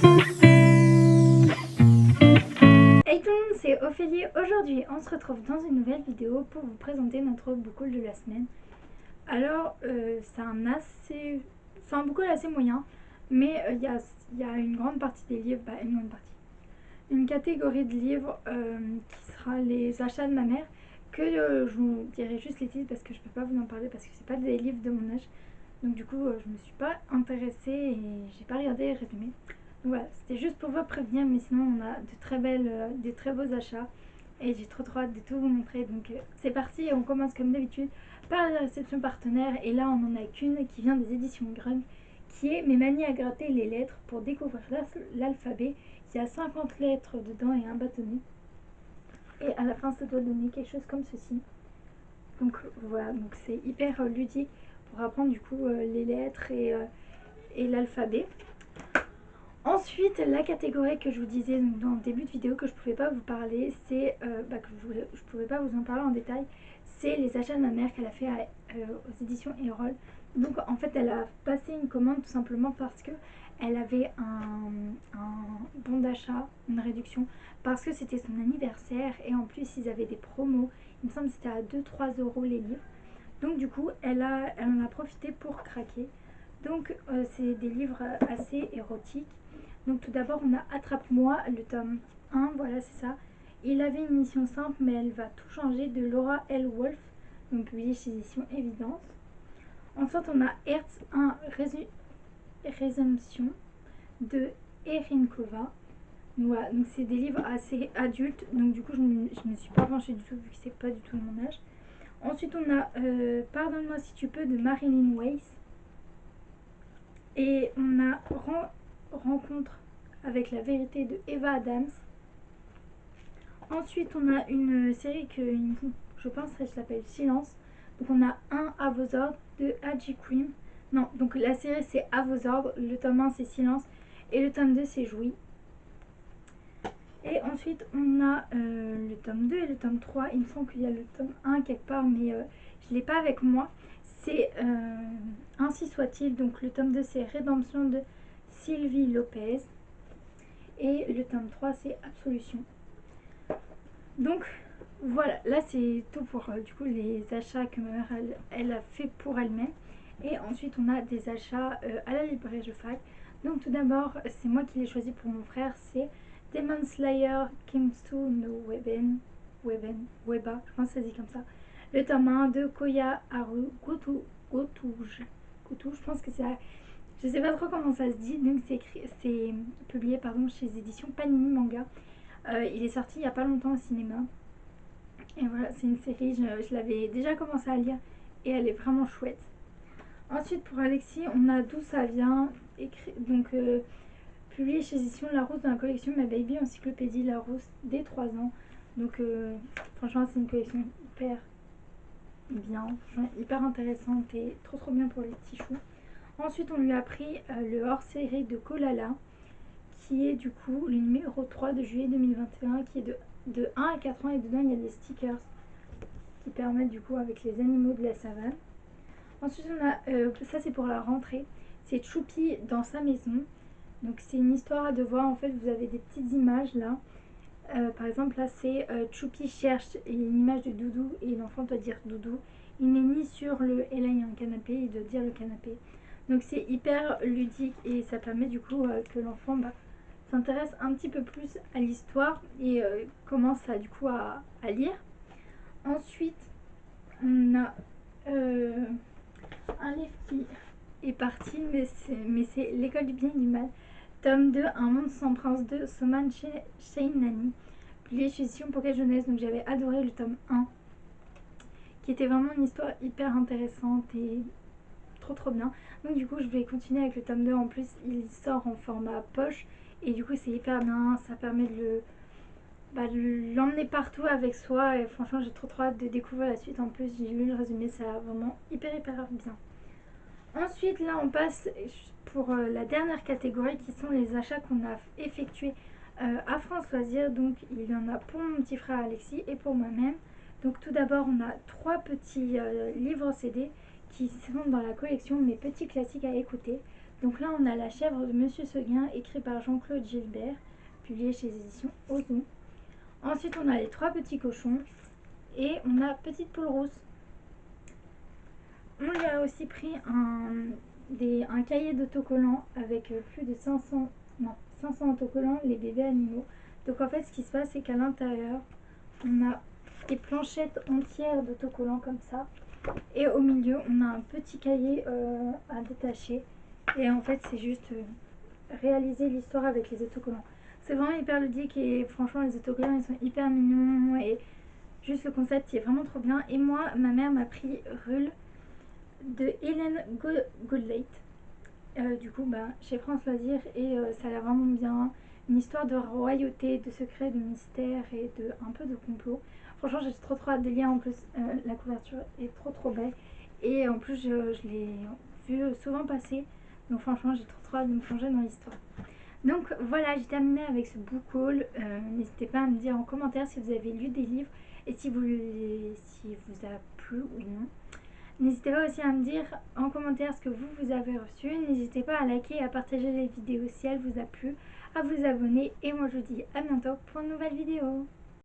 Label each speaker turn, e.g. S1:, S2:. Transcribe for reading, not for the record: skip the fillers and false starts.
S1: Hey tout le monde, c'est Ophélie. Aujourd'hui, on se retrouve dans une nouvelle vidéo pour vous présenter notre book haul de la semaine. Alors, c'est un assez... C'est un book haul assez moyen, mais il y a une grande partie des livres, une grande partie. Une catégorie de livres qui sera les achats de ma mère, que je vous dirai juste les titres parce que je peux pas vous en parler parce que c'est pas des livres de mon âge. Donc du coup, je me suis pas intéressée et j'ai pas regardé les résumés. Donc voilà, c'était juste pour vous prévenir, mais sinon on a des très beaux achats et j'ai trop hâte de tout vous montrer. Donc c'est parti et on commence comme d'habitude par la réception partenaire et là on en a qu'une qui vient des éditions Grung qui est Mes manies à gratter les lettres pour découvrir l'alphabet. Il y a 50 lettres dedans et un bâtonnet. Et à la fin ça doit donner quelque chose comme ceci. Donc voilà, donc c'est hyper ludique pour apprendre du coup les lettres et l'alphabet. Ensuite, la catégorie que je vous disais dans le début de vidéo que je pouvais pas vous parler, c'est que je pouvais pas vous en parler en détail, c'est les achats de ma mère qu'elle a fait aux éditions Erol. Donc en fait, elle a passé une commande tout simplement parce que elle avait un bon d'achat, une réduction, parce que c'était son anniversaire et en plus ils avaient des promos. Il me semble que c'était à 2-3 euros les livres. Donc du coup, elle en a profité pour craquer. Donc c'est des livres assez érotiques. Donc tout d'abord, on a Attrape-moi, le tome 1, voilà c'est ça. Il avait une mission simple, mais elle va tout changer, de Laura L. Wolfe, donc publié chez Édition Évidence. Ensuite, on a Hertz 1 Résumption de Erinkova. Voilà, donc c'est des livres assez adultes, donc du coup je ne me suis pas penchée du tout vu que c'est pas du tout de mon âge. Ensuite, on a Pardonne-moi si tu peux de Marilyn Weiss. Et on a Rencontre avec la vérité de Eva Adams. Ensuite, on a une série que je pense qu'elle s'appelle Silence. Donc, on a un À vos ordres de Haji Cream. Non, donc la série c'est À vos ordres. Le tome 1 c'est Silence. Et le tome 2 c'est Jouy. Et ensuite, on a le tome 2 et le tome 3. Il me semble qu'il y a le tome 1 quelque part, mais je ne l'ai pas avec moi. C'est Ainsi soit-il. Donc, le tome 2, c'est Rédemption de Sylvie Lopez. Et le tome 3, c'est Absolution. Donc, voilà. Là, c'est tout pour du coup les achats que ma mère elle a fait pour elle-même. Et ensuite, on a des achats à la librairie de fac. Donc, tout d'abord, c'est moi qui l'ai choisi pour mon frère. C'est Demon Slayer Kimtsu no Weba, je pense que ça dit comme ça. Le tome 1 de Koya Haru Gotouge, je pense que c'est. Je sais pas trop comment ça se dit, donc c'est publié chez les éditions Panini Manga. Il est sorti il y a pas longtemps au cinéma. Et voilà, c'est une série, je l'avais déjà commencé à lire et elle est vraiment chouette. Ensuite, pour Alexis, on a D'où ça vient, publié chez Édition Larousse dans la collection Ma Baby Encyclopédie Larousse dès 3 ans. Donc franchement c'est une collection hyper bien, hyper intéressante et trop bien pour les petits choux. Ensuite on lui a pris le hors-série de Kolala qui est du coup le numéro 3 de juillet 2021 qui est de 1 à 4 ans et dedans il y a des stickers qui permettent du coup avec les animaux de la savane. Ensuite on a, ça c'est pour la rentrée, c'est Choupi dans sa maison. Donc c'est une histoire à deux voix, en fait vous avez des petites images là. Par exemple là c'est Choupi cherche une image de Doudou et l'enfant doit dire Doudou. Il n'est ni sur le... Et là il y a un canapé, il doit dire le canapé. Donc c'est hyper ludique et ça permet du coup que l'enfant s'intéresse un petit peu plus à l'histoire et commence du coup à lire. Ensuite on a un livre qui est parti mais c'est L'école du bien et du mal. Tome 2, Un monde sans prince de Soman Sheinani, publié chez Sion Pocket Jeunesse. Donc j'avais adoré le tome 1, qui était vraiment une histoire hyper intéressante et trop bien. Donc du coup je vais continuer avec le tome 2. En plus il sort en format poche et du coup c'est hyper bien, ça permet de l'emmener partout avec soi et franchement j'ai trop hâte de découvrir la suite. En plus j'ai lu le résumé, ça a vraiment hyper bien. Ensuite là on passe pour la dernière catégorie qui sont les achats qu'on a effectués à France Loisirs. Donc il y en a pour mon petit frère Alexis et pour moi-même. Donc tout d'abord on a 3 petits livres CD qui sont dans la collection Mes petits classiques à écouter. Donc là on a La chèvre de Monsieur Seguin, écrit par Jean-Claude Gilbert, publié chez les éditions Ozon. Ensuite on a Les Trois Petits Cochons et on a Petite Poule Rousse. On lui a aussi pris un cahier d'autocollants avec plus de 500 autocollants, les bébés animaux. Donc en fait ce qui se passe c'est qu'à l'intérieur on a des planchettes entières d'autocollants comme ça, et au milieu on a un petit cahier à détacher, et en fait c'est juste réaliser l'histoire avec les autocollants. C'est vraiment hyper ludique et franchement les autocollants ils sont hyper mignons et juste le concept il est vraiment trop bien. Et moi ma mère m'a pris Rule de Hélène Goodlate, du coup chez France Loisirs, et ça a l'air vraiment bien. Une histoire de royauté, de secrets, de mystère et de un peu de complot. Franchement j'ai trop hâte de lire. En plus la couverture est trop belle, et en plus je l'ai vu souvent passer, donc franchement j'ai trop hâte de me plonger dans l'histoire. Donc voilà, j'ai terminé avec ce book haul. N'hésitez pas à me dire en commentaire si vous avez lu des livres et si vous a plu ou non. N'hésitez pas aussi à me dire en commentaire ce que vous avez reçu. N'hésitez pas à liker et à partager les vidéos si elle vous a plu, à vous abonner, et moi je vous dis à bientôt pour une nouvelle vidéo.